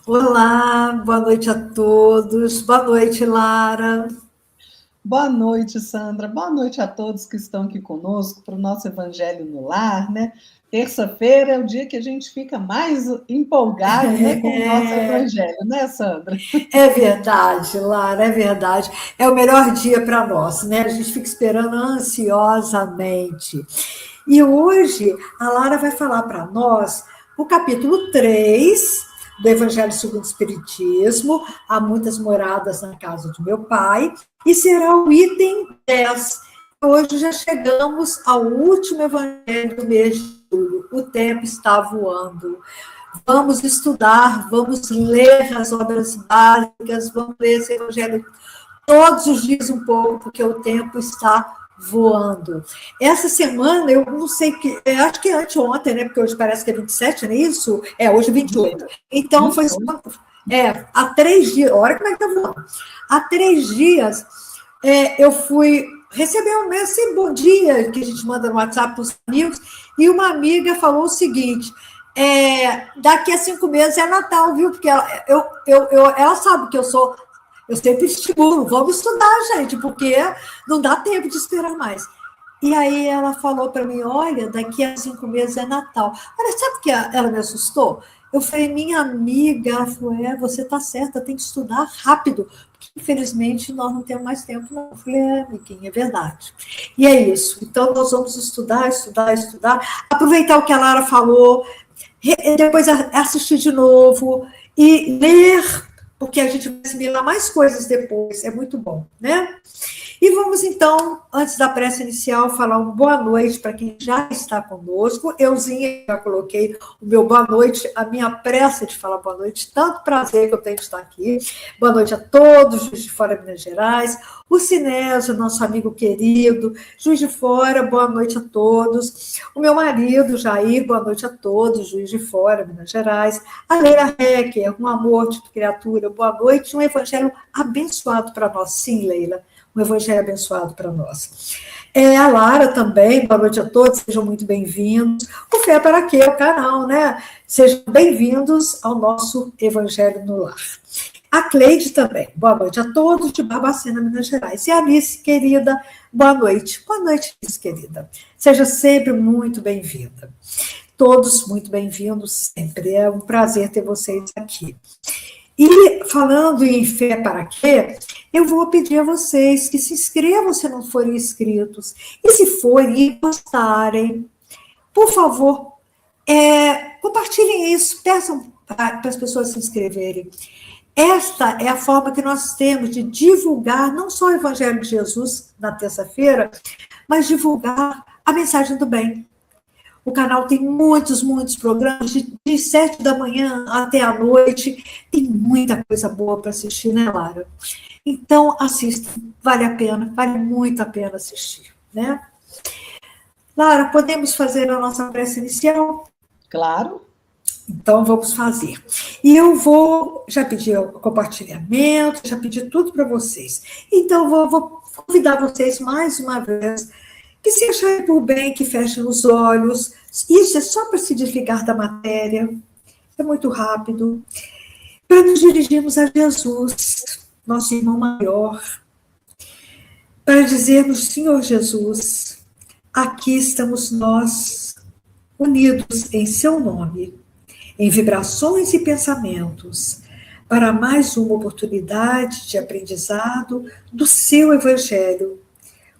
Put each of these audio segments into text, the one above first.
Olá, boa noite a todos. Boa noite, Lara. Boa noite, Sandra. Boa noite a todos que estão aqui conosco para o nosso Evangelho no Lar, né? Terça-feira é o dia que a gente fica mais empolgado, né, com o nosso Evangelho, né, Sandra? É verdade, Lara, é verdade. É o melhor dia para nós, né? A gente fica esperando ansiosamente. E hoje a Lara vai falar para nós o capítulo 3 do Evangelho segundo o Espiritismo, Há Muitas Moradas na Casa de Meu Pai, e será o item 10. Hoje já chegamos ao último Evangelho do mês de julho. O tempo está voando. Vamos estudar, vamos ler as obras básicas, vamos ler esse Evangelho todos os dias um pouco, porque o tempo está voando. Essa semana, eu não sei que, eu acho que é anteontem, né? Porque hoje parece que é 27, não é isso? Hoje é 28. Então, foi há 3 dias, olha como é que tá voando. Há 3 dias, eu fui receber esse bom dia que a gente manda no WhatsApp para os amigos, e uma amiga falou o seguinte: daqui a 5 meses é Natal, viu? Porque ela sabe que eu sempre estimulo, vamos estudar, gente, porque não dá tempo de esperar mais. E aí ela falou para mim, olha, daqui a 5 meses é Natal. Olha, sabe que ela me assustou? Eu falei, minha amiga, ela falou, você está certa, tem que estudar rápido, porque infelizmente nós não temos mais tempo, não. Eu falei, amiguinha, é verdade. E é isso. Então nós vamos estudar, estudar, estudar, aproveitar o que a Lara falou, depois assistir de novo e ler, porque a gente vai assimilar mais coisas depois, é muito bom, né? E vamos então, antes da prece inicial, falar uma boa noite para quem já está conosco. Euzinha, já coloquei o meu boa noite, a minha prece de falar boa noite, tanto prazer que eu tenho de estar aqui. Boa noite a todos, Juiz de Fora, Minas Gerais. O Sinésio, nosso amigo querido, Juiz de Fora, boa noite a todos. O meu marido, Jair, boa noite a todos, Juiz de Fora, Minas Gerais. A Leila Hecker, um amor de criatura, boa noite. Um evangelho abençoado para nós. Sim, Leila, um evangelho abençoado para nós. A Lara também, boa noite a todos, sejam muito bem-vindos. O Fé para Quê, o canal, né? Sejam bem-vindos ao nosso Evangelho no Lar. A Cleide também, boa noite a todos de Barbacena, Minas Gerais. E a Alice, querida, boa noite. Boa noite, Alice, querida. Seja sempre muito bem-vinda. Todos muito bem-vindos sempre. É um prazer ter vocês aqui. E falando em Fé para Quê, eu vou pedir a vocês que se inscrevam se não forem inscritos. E se forem e gostarem, por favor, compartilhem isso, peçam para as pessoas se inscreverem. Esta é a forma que nós temos de divulgar não só o Evangelho de Jesus na terça-feira, mas divulgar a mensagem do bem. O canal tem muitos, muitos programas, de 7 da manhã até a noite, tem muita coisa boa para assistir, né, Lara? Então, assista, vale a pena, vale muito a pena assistir, né? Lara, podemos fazer a nossa prece inicial? Claro. Então, vamos fazer. E eu já pedi o compartilhamento, já pedi tudo para vocês. Então, vou convidar vocês mais uma vez, que se acharem por bem, que fechem os olhos. Isso é só para se desligar da matéria. É muito rápido. Para nos dirigirmos a Jesus, nosso irmão maior, para dizermos, Senhor Jesus, aqui estamos nós, unidos em seu nome, em vibrações e pensamentos, para mais uma oportunidade de aprendizado do seu Evangelho,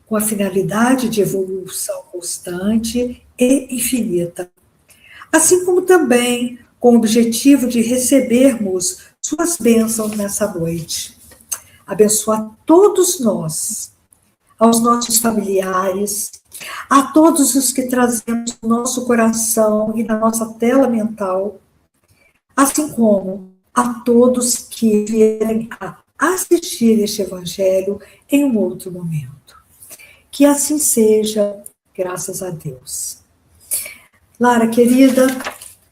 com a finalidade de evolução constante e infinita. Assim como também com o objetivo de recebermos suas bênçãos nessa noite. Abençoa todos nós, aos nossos familiares, a todos os que trazemos no nosso coração e na nossa tela mental, assim como a todos que vierem a assistir este Evangelho em um outro momento. Que assim seja, graças a Deus. Lara, querida,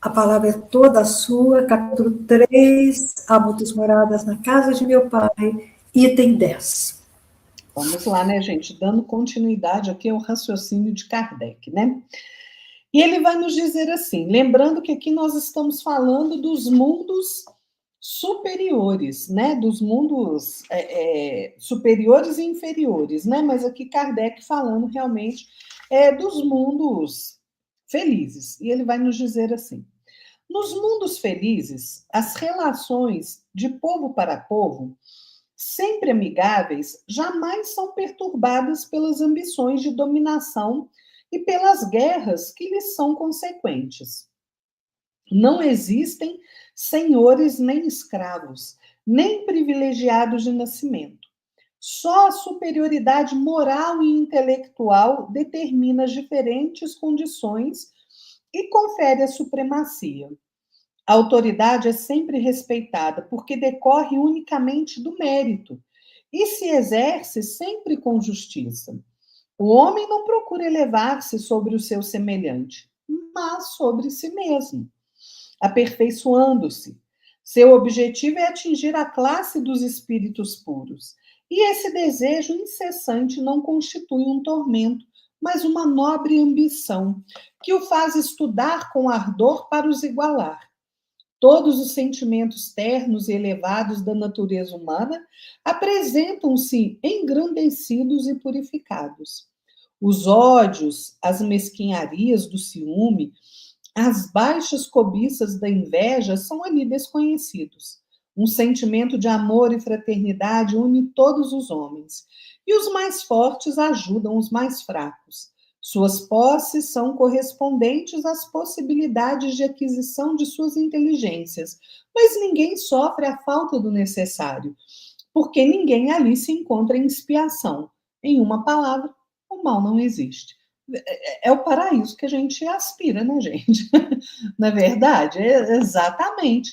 a palavra é toda sua, capítulo 3, Há Muitas Moradas na Casa de Meu Pai, item 10. Vamos lá, né, gente? Dando continuidade aqui ao raciocínio de Kardec, né? E ele vai nos dizer assim, lembrando que aqui nós estamos falando dos mundos superiores, né? Dos mundos superiores e inferiores, né? Mas aqui Kardec falando realmente dos mundos felizes. E ele vai nos dizer assim: nos mundos felizes, as relações de povo para povo, sempre amigáveis, jamais são perturbadas pelas ambições de dominação e pelas guerras que lhes são consequentes. Não existem senhores nem escravos, nem privilegiados de nascimento. Só a superioridade moral e intelectual determina as diferentes condições e confere a supremacia. A autoridade é sempre respeitada porque decorre unicamente do mérito e se exerce sempre com justiça. O homem não procura elevar-se sobre o seu semelhante, mas sobre si mesmo, aperfeiçoando-se. Seu objetivo é atingir a classe dos espíritos puros. E esse desejo incessante não constitui um tormento, mas uma nobre ambição, que o faz estudar com ardor para os igualar. Todos os sentimentos ternos e elevados da natureza humana apresentam-se engrandecidos e purificados. Os ódios, as mesquinharias do ciúme, as baixas cobiças da inveja são ali desconhecidos. Um sentimento de amor e fraternidade une todos os homens, e os mais fortes ajudam os mais fracos. Suas posses são correspondentes às possibilidades de aquisição de suas inteligências, mas ninguém sofre a falta do necessário, porque ninguém ali se encontra em expiação. Em uma palavra, o mal não existe. É o paraíso que a gente aspira, né, gente? Não é verdade? É exatamente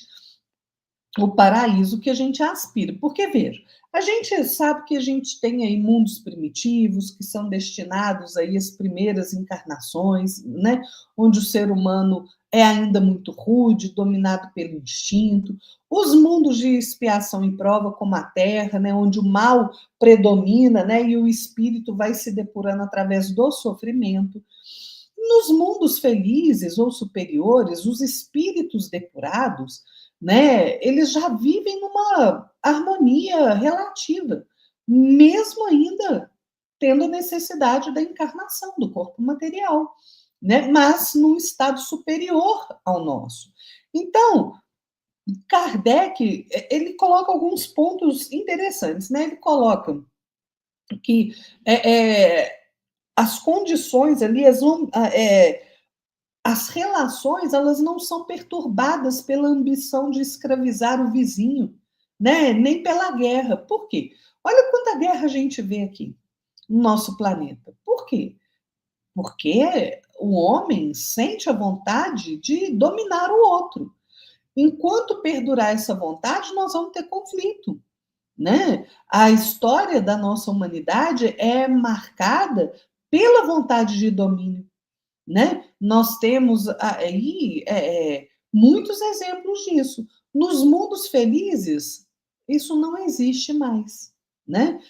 o paraíso que a gente aspira. Porque, veja, a gente sabe que a gente tem aí mundos primitivos que são destinados aí às primeiras encarnações, né? Onde o ser humano é ainda muito rude, dominado pelo instinto. Os mundos de expiação e prova, como a Terra, né? Onde o mal predomina, né? E o espírito vai se depurando através do sofrimento. Nos mundos felizes ou superiores, os espíritos depurados, né, eles já vivem numa harmonia relativa, mesmo ainda tendo a necessidade da encarnação do corpo material, né, mas num estado superior ao nosso. Então, Kardec, ele coloca alguns pontos interessantes, né? Ele coloca que as condições ali, as relações, elas não são perturbadas pela ambição de escravizar o vizinho, né? Nem pela guerra. Por quê? Olha quanta guerra a gente vê aqui no nosso planeta. Por quê? Porque o homem sente a vontade de dominar o outro. Enquanto perdurar essa vontade, nós vamos ter conflito, né? A história da nossa humanidade é marcada pela vontade de domínio, né? Nós temos aí muitos exemplos disso. Nos mundos felizes, isso não existe mais, né?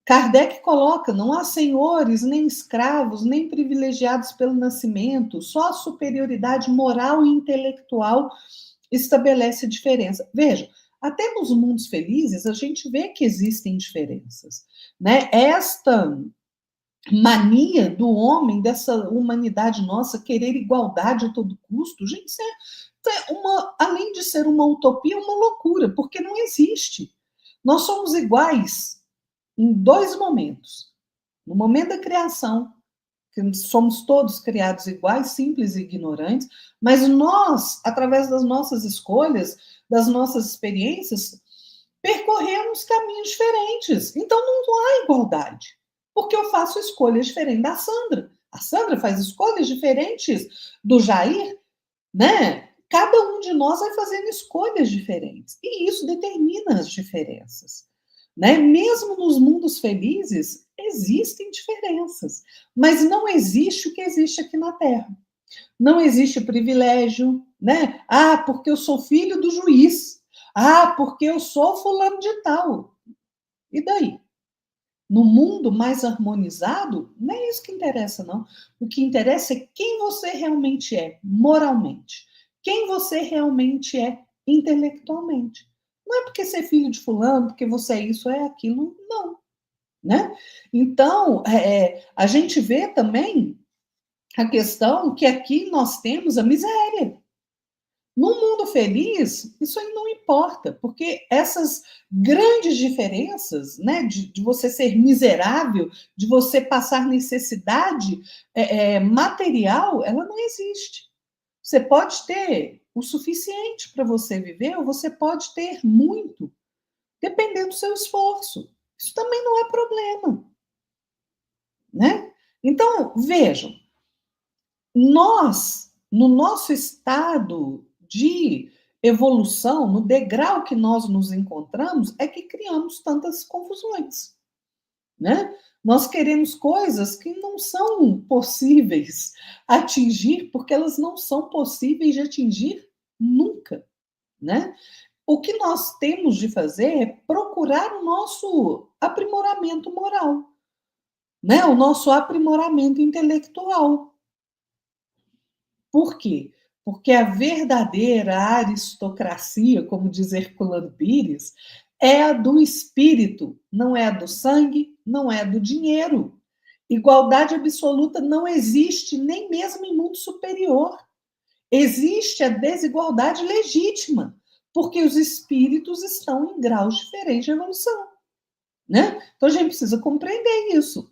Kardec coloca: não há senhores, nem escravos, nem privilegiados pelo nascimento, só a superioridade moral e intelectual estabelece diferença. Veja, até nos mundos felizes a gente vê que existem diferenças, né? Esta mania do homem, dessa humanidade nossa, querer igualdade a todo custo, gente, isso além de ser uma utopia, uma loucura, porque não existe. Nós somos iguais em dois momentos. No momento da criação, que somos todos criados iguais, simples e ignorantes, mas nós, através das nossas escolhas, das nossas experiências, percorremos caminhos diferentes. Então não há igualdade, porque eu faço escolhas diferentes da Sandra. A Sandra faz escolhas diferentes do Jair, né? Cada um de nós vai fazendo escolhas diferentes, e isso determina as diferenças, né? Mesmo nos mundos felizes, existem diferenças, mas não existe o que existe aqui na Terra. Não existe privilégio, né? Ah, porque eu sou filho do juiz. Ah, porque eu sou fulano de tal. E daí? No mundo mais harmonizado, não é isso que interessa, não. O que interessa é quem você realmente é, moralmente. Quem você realmente é intelectualmente. Não é porque você é filho de fulano, porque você é isso, é aquilo, não. Né? Então, a gente vê também a questão que aqui nós temos a miséria. No mundo feliz, isso aí não importa, porque essas grandes diferenças, né, de você ser miserável, de você passar necessidade material, ela não existe. Você pode ter o suficiente para você viver, ou você pode ter muito, dependendo do seu esforço. Isso também não é problema, né? Então, vejam, nós, no nosso estado de evolução, no degrau que nós nos encontramos, é que criamos tantas confusões, né? Nós queremos coisas que não são possíveis atingir, porque elas não são possíveis de atingir nunca, né? O que nós temos de fazer é procurar o nosso aprimoramento moral, né? O nosso aprimoramento intelectual. Por quê? Porque a verdadeira aristocracia, como diz Herculano Pires, é a do espírito, não é a do sangue, não é a do dinheiro. Igualdade absoluta não existe nem mesmo em mundo superior. Existe a desigualdade legítima, porque os espíritos estão em graus diferentes de evolução, né? Então a gente precisa compreender isso.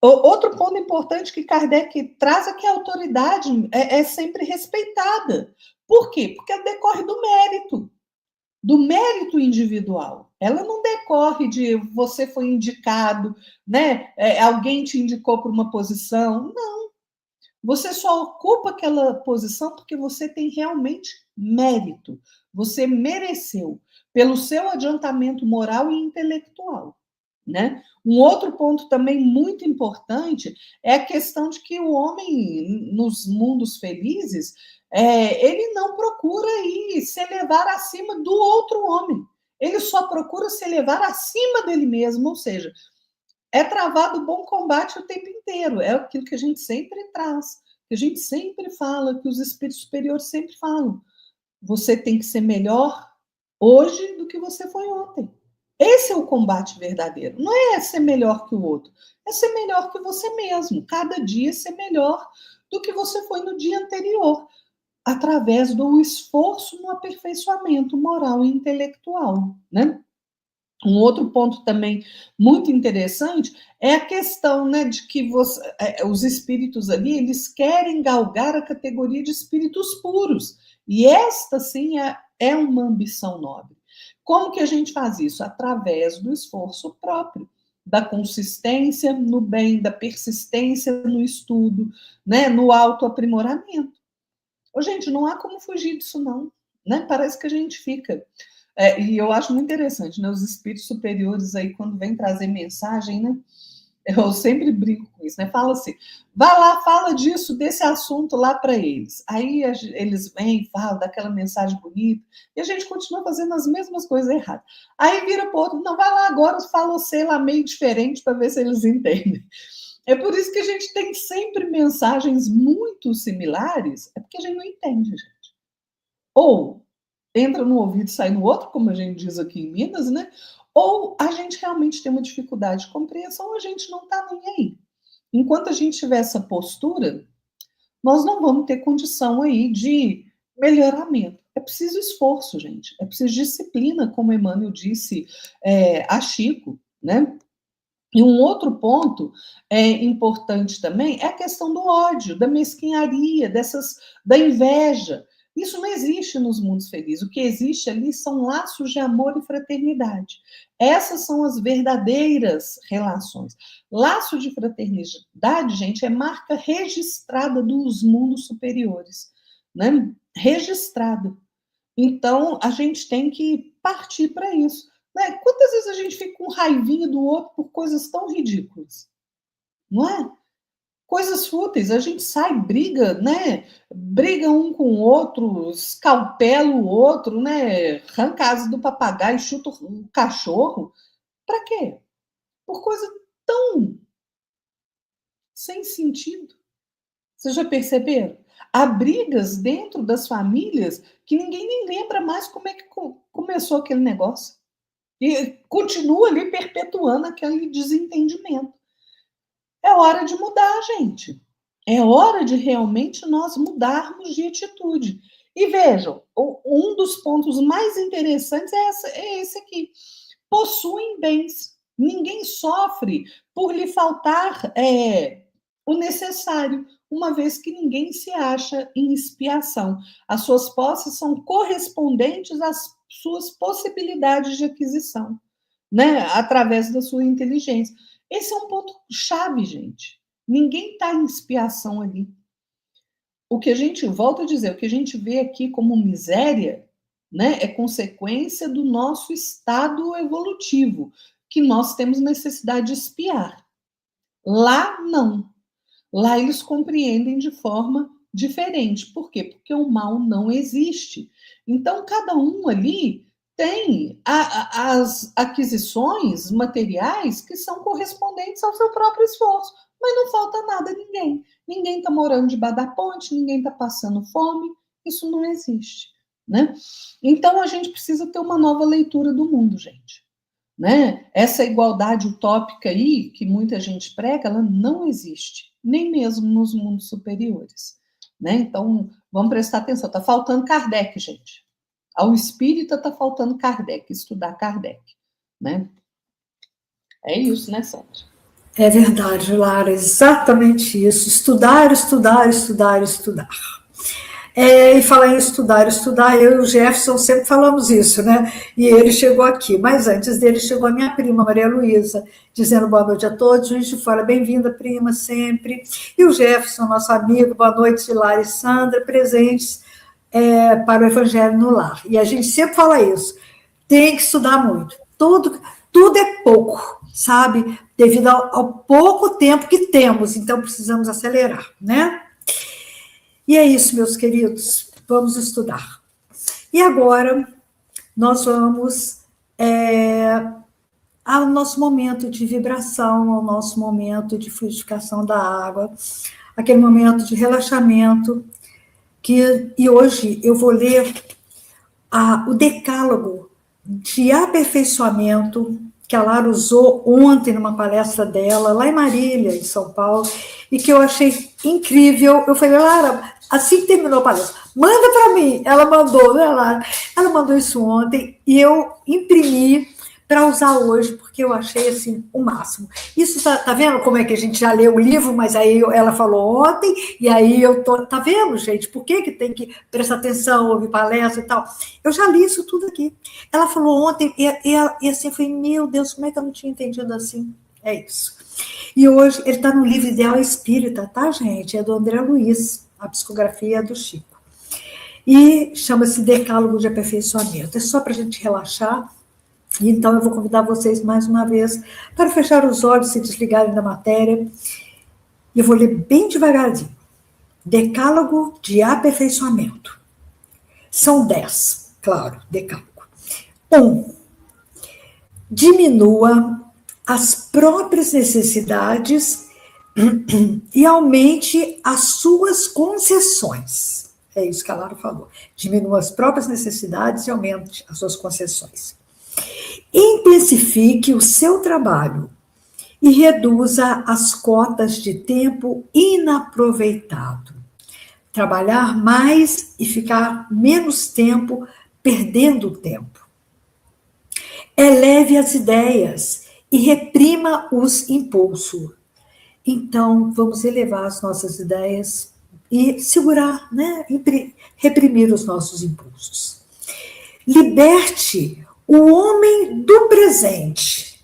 Outro ponto importante que Kardec traz é que a autoridade é sempre respeitada. Por quê? Porque ela decorre do mérito individual. Ela não decorre de você foi indicado, né? Alguém te indicou para uma posição. Não. Você só ocupa aquela posição porque você tem realmente mérito. Você mereceu pelo seu adiantamento moral e intelectual, né? Um outro ponto também muito importante é a questão de que o homem, nos mundos felizes, ele não procura ir se elevar acima do outro homem. Ele só procura se elevar acima dele mesmo, ou seja, é travado o bom combate o tempo inteiro. É aquilo que a gente sempre traz, que a gente sempre fala, que os espíritos superiores sempre falam. Você tem que ser melhor hoje do que você foi ontem. Esse é o combate verdadeiro. Não é ser melhor que o outro, é ser melhor que você mesmo. Cada dia ser melhor do que você foi no dia anterior, através do esforço no aperfeiçoamento moral e intelectual, né? Um outro ponto também muito interessante é a questão, né, de que os espíritos ali, eles querem galgar a categoria de espíritos puros. E esta, sim, é uma ambição nobre. Como que a gente faz isso? Através do esforço próprio, da consistência no bem, da persistência no estudo, né, no autoaprimoramento. Ô, gente, não há como fugir disso, não. Né? Parece que a gente fica... e eu acho muito interessante, né? Os espíritos superiores aí, quando vêm trazer mensagem, né? Eu sempre brinco com isso, né? Fala assim, vai lá, fala disso, desse assunto lá para eles. Aí eles vêm, falam daquela mensagem bonita, e a gente continua fazendo as mesmas coisas erradas. Aí vira para o outro, não, vai lá agora, fala sei lá meio diferente para ver se eles entendem. É por isso que a gente tem sempre mensagens muito similares, é porque a gente não entende, gente. Ou entra no ouvido e sai no outro, como a gente diz aqui em Minas, né? Ou a gente realmente tem uma dificuldade de compreensão, ou a gente não está nem aí. Enquanto a gente tiver essa postura, nós não vamos ter condição aí de melhoramento. É preciso esforço, gente. É preciso disciplina, como Emmanuel disse a Chico, né? E um outro ponto importante também é a questão do ódio, da mesquinharia, da inveja. Isso não existe nos mundos felizes. O que existe ali são laços de amor e fraternidade. Essas são as verdadeiras relações. Laço de fraternidade, gente, é marca registrada dos mundos superiores, né? Registrada. Então, a gente tem que partir para isso. Né? Quantas vezes a gente fica com raivinha do outro por coisas tão ridículas? Não é? Coisas fúteis, a gente sai, briga, né? Briga um com o outro, escalpela o outro, né? Arranca a asa do papagaio, chuta o cachorro. Para quê? Por coisa tão sem sentido. Vocês já perceberam? Há brigas dentro das famílias que ninguém nem lembra mais como é que começou aquele negócio. E continua ali perpetuando aquele desentendimento. É hora de mudar, gente. É hora de realmente nós mudarmos de atitude. E vejam, um dos pontos mais interessantes é esse aqui. Possuem bens. Ninguém sofre por lhe faltar o necessário, uma vez que ninguém se acha em expiação. As suas posses são correspondentes às suas possibilidades de aquisição, né? Através da sua inteligência. Esse é um ponto chave, gente. Ninguém está em expiação ali. O que a gente, volta a dizer, o que a gente vê aqui como miséria, né, é consequência do nosso estado evolutivo, que nós temos necessidade de expiar. Lá, não. Lá eles compreendem de forma diferente. Por quê? Porque o mal não existe. Então, cada um ali tem as aquisições materiais que são correspondentes ao seu próprio esforço. Mas não falta nada a ninguém. Ninguém está morando debaixo da ponte, ninguém está passando fome. Isso não existe, né? Então, a gente precisa ter uma nova leitura do mundo, gente. Né? Essa igualdade utópica aí, que muita gente prega, ela não existe, nem mesmo nos mundos superiores. Né? Então, vamos prestar atenção. Está faltando Kardec, gente. Ao espírita está faltando Kardec, estudar Kardec. Né? É isso, né, Sandra? É verdade, Lara, exatamente isso. Estudar, estudar, estudar, estudar. E falar em estudar, eu e o Jefferson sempre falamos isso, né? E ele chegou aqui, mas antes dele chegou a minha prima, Maria Luísa, dizendo boa noite a todos, Juiz de Fora, bem-vinda, prima, sempre. E o Jefferson, nosso amigo, boa noite, Lara e Sandra, presentes para o Evangelho no Lar. E a gente sempre fala isso, tem que estudar muito, tudo é pouco, sabe? Devido ao pouco tempo que temos, então precisamos acelerar, né? E é isso, meus queridos, vamos estudar. E agora, nós vamos ao nosso momento de vibração, ao nosso momento de fluidificação da água, aquele momento de relaxamento, e hoje eu vou ler o decálogo de aperfeiçoamento que a Lara usou ontem numa palestra dela, lá em Marília, em São Paulo, e que eu achei incrível. Eu falei, Lara, assim que terminou a palestra, manda para mim. Ela mandou, né, Lara? Ela mandou isso ontem e eu imprimi para usar hoje, porque eu achei, assim, o máximo. Isso, tá vendo como é que a gente já leu o livro, mas aí ela falou ontem, e aí eu tô... Tá vendo, gente? Por que tem que prestar atenção, ouvir palestra e tal? Eu já li isso tudo aqui. Ela falou ontem, e assim, eu falei, meu Deus, como é que eu não tinha entendido assim? É isso. E hoje, ele está no livro Ideal Espírita, tá, gente? É do André Luiz, a psicografia do Chico. E chama-se Decálogo de Aperfeiçoamento. É só para a gente relaxar. Então, eu vou convidar vocês mais uma vez para fechar os olhos, se desligarem da matéria. E eu vou ler bem devagarzinho. Decálogo de aperfeiçoamento. São 10, claro, decálogo. 1. Diminua as próprias necessidades e aumente as suas concessões. É isso que a Lara falou. Diminua as próprias necessidades e aumente as suas concessões. Intensifique o seu trabalho e reduza as cotas de tempo inaproveitado. Trabalhar mais e ficar menos tempo perdendo tempo. Eleve as ideias e reprima os impulsos. Então, vamos elevar as nossas ideias e segurar, né? Reprimir os nossos impulsos. Liberte o homem do presente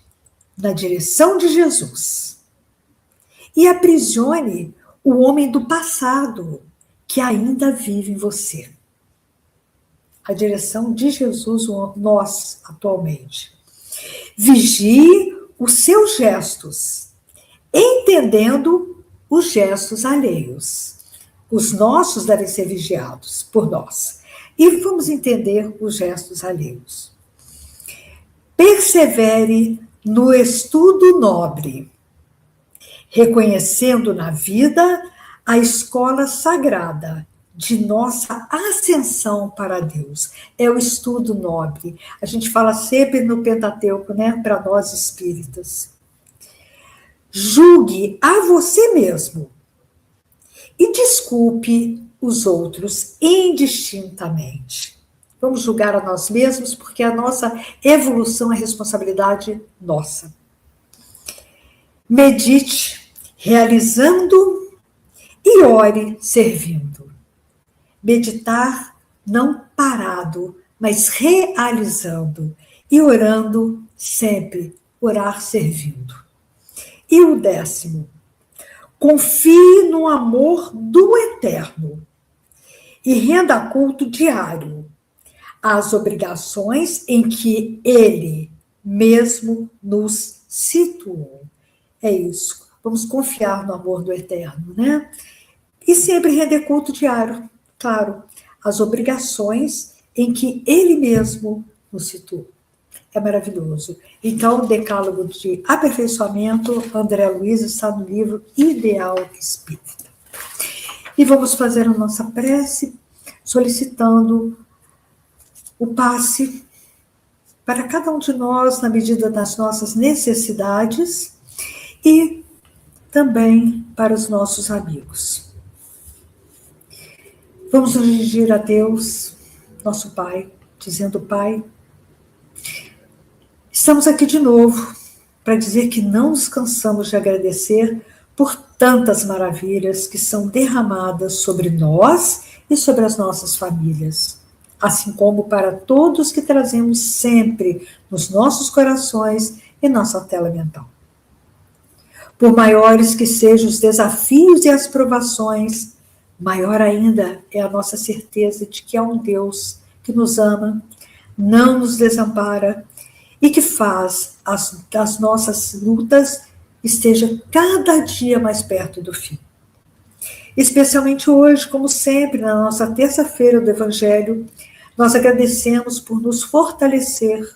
na direção de Jesus e aprisione o homem do passado que ainda vive em você. A direção de Jesus, nós, atualmente. Vigie os seus gestos, entendendo os gestos alheios. Os nossos devem ser vigiados por nós. E vamos entender os gestos alheios. Persevere no estudo nobre, reconhecendo na vida a escola sagrada de nossa ascensão para Deus. É o estudo nobre. A gente fala sempre no Pentateuco, né, para nós espíritas. Julgue a você mesmo e desculpe os outros indistintamente. Vamos julgar a nós mesmos, porque a nossa evolução é responsabilidade nossa. Medite realizando e ore servindo. Meditar não parado, mas realizando e orando sempre, orar servindo. E o 10º, confie no amor do Eterno e renda culto diário às obrigações em que Ele mesmo nos situou. É isso. Vamos confiar no amor do Eterno, né? E sempre render culto diário, claro, às obrigações em que Ele mesmo nos situou. É maravilhoso. Então, o Decálogo de Aperfeiçoamento, André Luiz, está no livro Ideal Espírita. E vamos fazer a nossa prece solicitando o passe para cada um de nós, na medida das nossas necessidades, e também para os nossos amigos. Vamos nos dirigir a Deus, nosso Pai, dizendo: Pai, estamos aqui de novo para dizer que não nos cansamos de agradecer por tantas maravilhas que são derramadas sobre nós e sobre as nossas famílias, assim como para todos que trazemos sempre nos nossos corações e nossa tela mental. Por maiores que sejam os desafios e as provações, maior ainda é a nossa certeza de que há um Deus que nos ama, não nos desampara e que faz as nossas lutas esteja cada dia mais perto do fim. Especialmente hoje, como sempre, na nossa terça-feira do Evangelho, nós agradecemos por nos fortalecer,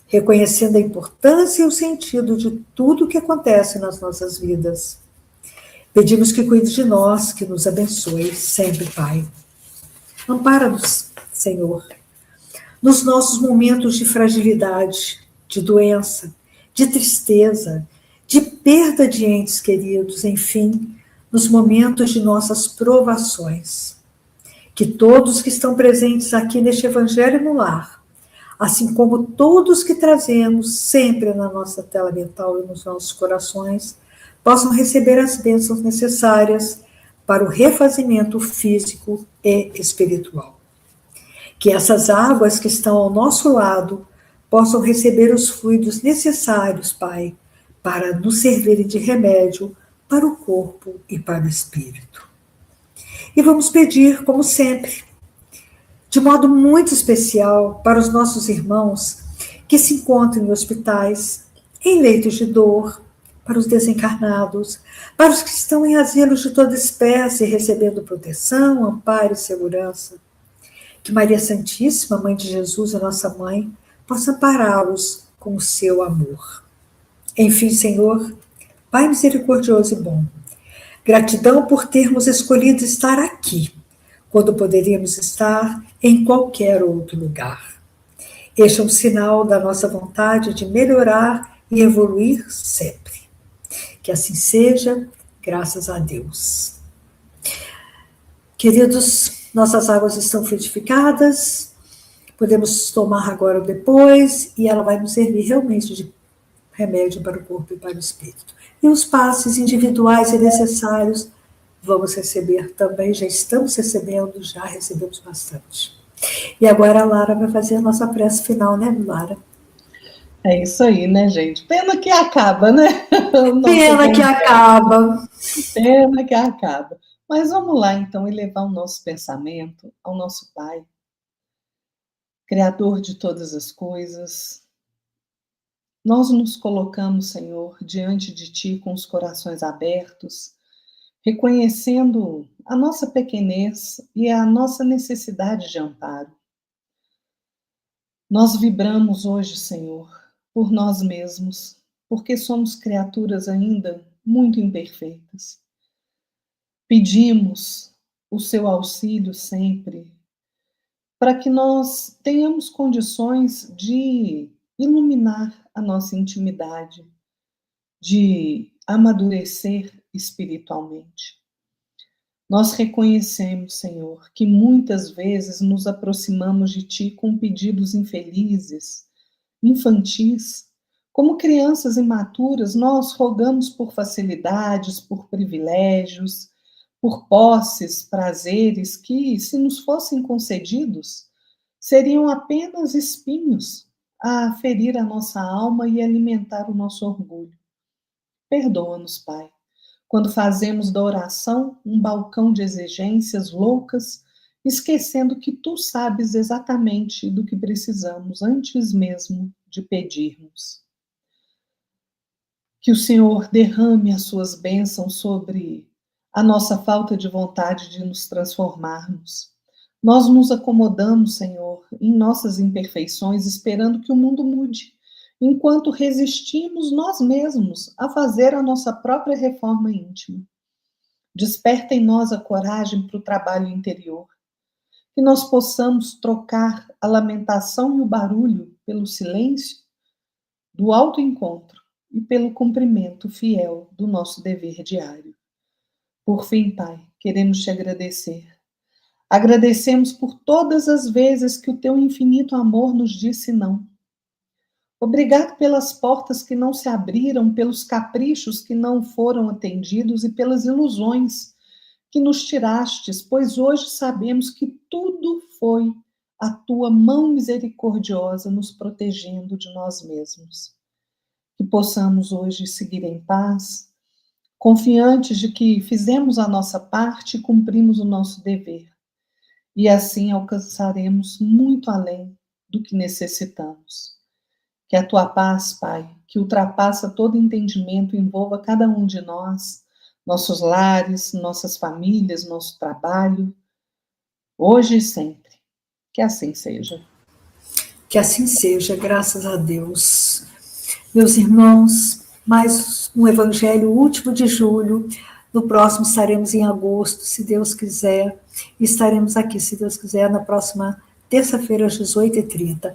reconhecendo a importância e o sentido de tudo o que acontece nas nossas vidas. Pedimos que cuide de nós, que nos abençoe sempre, Pai. Ampara-nos, Senhor, nos nossos momentos de fragilidade, de doença, de tristeza, de perda de entes queridos, enfim, nos momentos de nossas provações. Que todos que estão presentes aqui neste Evangelho no Lar, assim como todos que trazemos sempre na nossa tela mental e nos nossos corações, possam receber as bênçãos necessárias para o refazimento físico e espiritual. Que essas águas que estão ao nosso lado possam receber os fluidos necessários, Pai, para nos servirem de remédio para o corpo e para o espírito. E vamos pedir, como sempre, de modo muito especial para os nossos irmãos que se encontram em hospitais, em leitos de dor, para os desencarnados, para os que estão em asilos de toda espécie, recebendo proteção, amparo e segurança. Que Maria Santíssima, Mãe de Jesus, a nossa Mãe, possa ampará-los com o seu amor. Enfim, Senhor, Pai misericordioso e bom, gratidão por termos escolhido estar aqui, quando poderíamos estar em qualquer outro lugar. Este é um sinal da nossa vontade de melhorar e evoluir sempre. Que assim seja, graças a Deus. Queridos, nossas águas estão frutificadas, podemos tomar agora ou depois, e ela vai nos servir realmente de remédio para o corpo e para o espírito. E os passes individuais e necessários vamos receber também, já estamos recebendo, já recebemos bastante. E agora a Lara vai fazer a nossa prece final, né, Lara? É isso aí, né, gente? Pena que acaba, né? Pena que acaba. Pena que acaba. Mas vamos lá, então, elevar o nosso pensamento ao nosso Pai, Criador de todas as coisas. Nós nos colocamos, Senhor, diante de Ti com os corações abertos, reconhecendo a nossa pequenez e a nossa necessidade de amparo. Nós vibramos hoje, Senhor, por nós mesmos, porque somos criaturas ainda muito imperfeitas. Pedimos o seu auxílio sempre, para que nós tenhamos condições de iluminar a nossa intimidade, de amadurecer espiritualmente. Nós reconhecemos, Senhor, que muitas vezes nos aproximamos de Ti com pedidos infelizes, infantis. Como crianças imaturas, nós rogamos por facilidades, por privilégios, por posses, prazeres que, se nos fossem concedidos, seriam apenas espinhos a ferir a nossa alma e alimentar o nosso orgulho. Perdoa-nos, Pai, quando fazemos da oração um balcão de exigências loucas, esquecendo que Tu sabes exatamente do que precisamos antes mesmo de pedirmos. Que o Senhor derrame as Suas bênçãos sobre a nossa falta de vontade de nos transformarmos. Nós nos acomodamos, Senhor, em nossas imperfeições, esperando que o mundo mude, enquanto resistimos nós mesmos a fazer a nossa própria reforma íntima. Desperta em nós a coragem para o trabalho interior, que nós possamos trocar a lamentação e o barulho pelo silêncio do autoencontro e pelo cumprimento fiel do nosso dever diário. Por fim, Pai, queremos te agradecer. Agradecemos por todas as vezes que o teu infinito amor nos disse não. Obrigado pelas portas que não se abriram, pelos caprichos que não foram atendidos e pelas ilusões que nos tirastes, pois hoje sabemos que tudo foi a tua mão misericordiosa nos protegendo de nós mesmos. Que possamos hoje seguir em paz, confiantes de que fizemos a nossa parte e cumprimos o nosso dever. E assim alcançaremos muito além do que necessitamos. Que a tua paz, Pai, que ultrapassa todo entendimento, envolva cada um de nós, nossos lares, nossas famílias, nosso trabalho, hoje e sempre. Que assim seja. Que assim seja, graças a Deus. Meus irmãos, mais um Evangelho último de julho. No próximo estaremos em agosto, se Deus quiser. E estaremos aqui, se Deus quiser, na próxima terça-feira, às 18h30.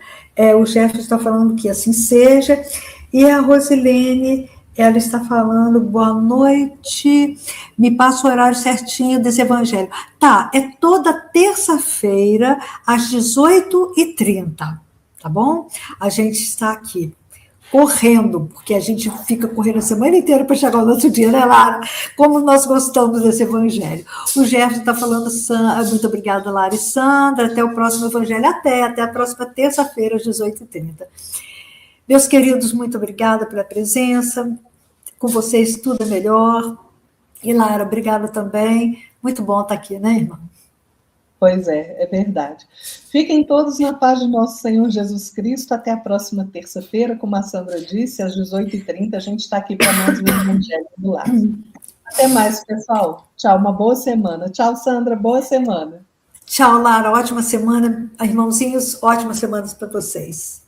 O Jefferson está falando que assim seja. E a Rosilene, ela está falando, boa noite, me passa o horário certinho desse Evangelho. Tá, é toda terça-feira, às 18h30, tá bom? A gente está aqui correndo, porque a gente fica correndo a semana inteira para chegar no outro dia, né, Lara? Como nós gostamos desse Evangelho. O Jefferson está falando, muito obrigada, Lara e Sandra, até o próximo Evangelho, até a próxima terça-feira, às 18h30. Meus queridos, muito obrigada pela presença, com vocês tudo é melhor, e Lara, obrigada também, muito bom estar aqui, né, irmã? Pois é verdade. Fiquem todos na paz de nosso Senhor Jesus Cristo. Até a próxima terça-feira, como a Sandra disse, às 18h30, a gente está aqui para mais um Evangelho do Lar. Até mais, pessoal. Tchau, uma boa semana. Tchau, Sandra, boa semana. Tchau, Lara, ótima semana. Irmãozinhos, ótimas semanas para vocês.